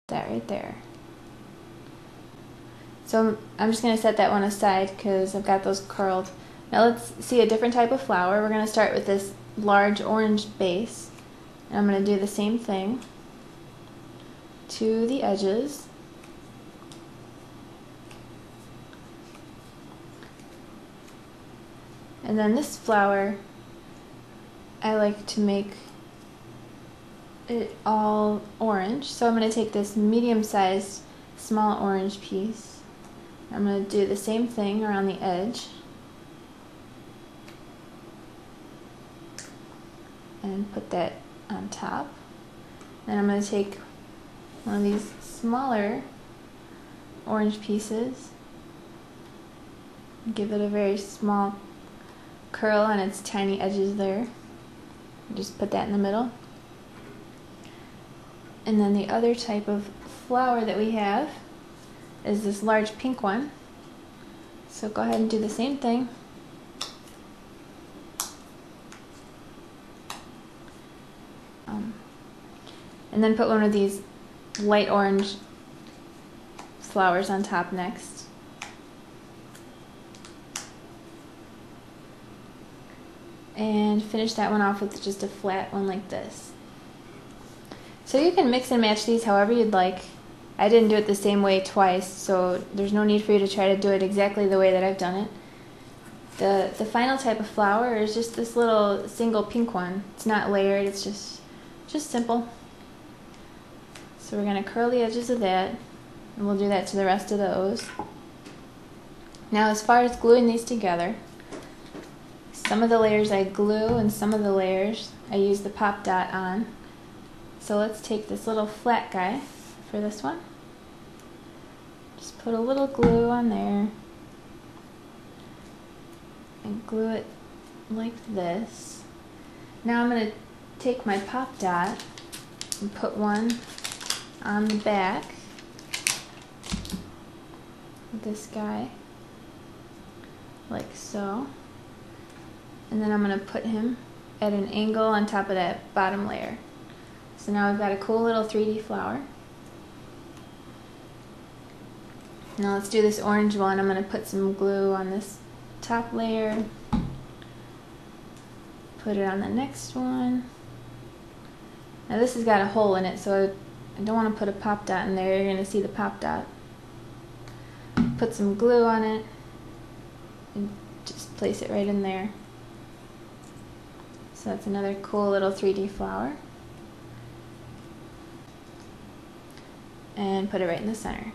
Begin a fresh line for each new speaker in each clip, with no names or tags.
that right there. So I'm just going to set that one aside because I've got those curled. Now let's see a different type of flower. We're going to start with this large orange base. And I'm going to do the same thing to the edges. And then this flower, I like to make it all orange. So I'm going to take this medium-sized small orange piece. I'm going to do the same thing around the edge. And put that on top. Then I'm going to take one of these smaller orange pieces and give it a very small curl on its tiny edges there. Just put that in the middle. And then the other type of flower that we have is this large pink one. So go ahead and do the same thing. And then put one of these light orange flowers on top next. And finish that one off with just a flat one like this. So you can mix and match these however you'd like. I didn't do it the same way twice, so there's no need for you to try to do it exactly the way that I've done it. The final type of flower is just this little single pink one. It's not layered, it's just simple. So we're going to curl the edges of that, and we'll do that to the rest of those. Now as far as gluing these together, some of the layers I glue and some of the layers I use the Pop Dot on. So let's take this little flat guy for this one. Just put a little glue on there and glue it like this. Now I'm going to take my Pop Dot and put one on the back of this guy, like so. And then I'm going to put him at an angle on top of that bottom layer. So now we've got a cool little 3D flower. Now let's do this orange one. I'm going to put some glue on this top layer. Put it on the next one. Now this has got a hole in it, so I don't want to put a Pop Dot in there. You're going to see the Pop Dot. Put some glue on it and just place it right in there. So that's another cool little 3D flower. And put it right in the center.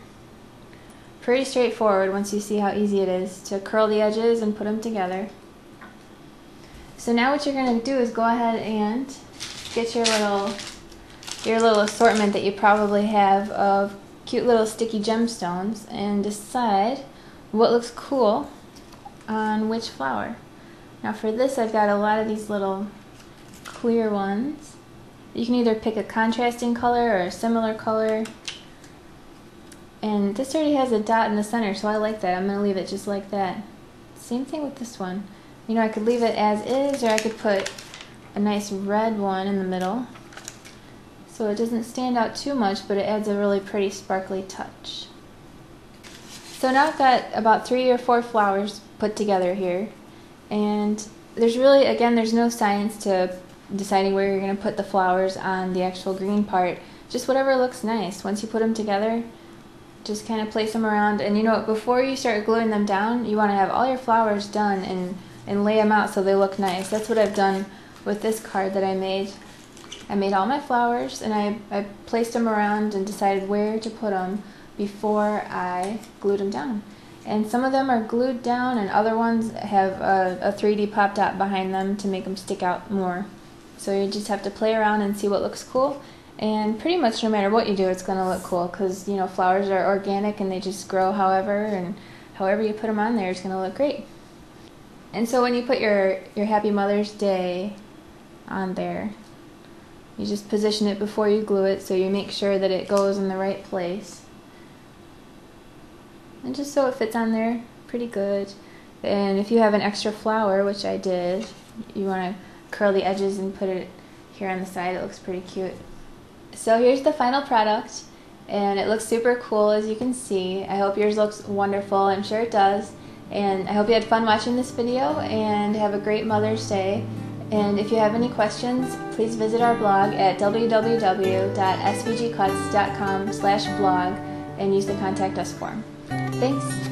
Pretty straightforward once you see how easy it is to curl the edges and put them together. So now what you're going to do is go ahead and get your little assortment that you probably have of cute little sticky gemstones and decide what looks cool on which flower. Now for this I've got a lot of these little clear ones. You can either pick a contrasting color or a similar color. And this already has a dot in the center, so I like that. I'm going to leave it just like that. Same thing with this one. You know, I could leave it as is, or I could put a nice red one in the middle. So it doesn't stand out too much, but it adds a really pretty sparkly touch. So now I've got about 3 or 4 flowers put together here. And there's really, again, there's no science to deciding where you're going to put the flowers on the actual green part. Just whatever looks nice. Once you put them together, just kind of place them around. And you know what, before you start gluing them down, you want to have all your flowers done and lay them out so they look nice. That's what I've done with this card that I made. I made all my flowers and I placed them around and decided where to put them before I glued them down. And some of them are glued down and other ones have a 3D Pop Dot behind them to make them stick out more. So you just have to play around and see what looks cool. And pretty much no matter what you do, it's going to look cool because, you know, flowers are organic and they just grow however, and however you put them on there is going to look great. And so when you put your Happy Mother's Day on there, you just position it before you glue it so you make sure that it goes in the right place. And just so it fits on there pretty good. And if you have an extra flower, which I did, you want to curl the edges and put it here on the side. It looks pretty cute. So here's the final product, and it looks super cool, as you can see. I hope yours looks wonderful. I'm sure it does. And I hope you had fun watching this video, and have a great Mother's Day. And if you have any questions, please visit our blog at www.svgcuts.com/blog and use the Contact Us form. Thanks!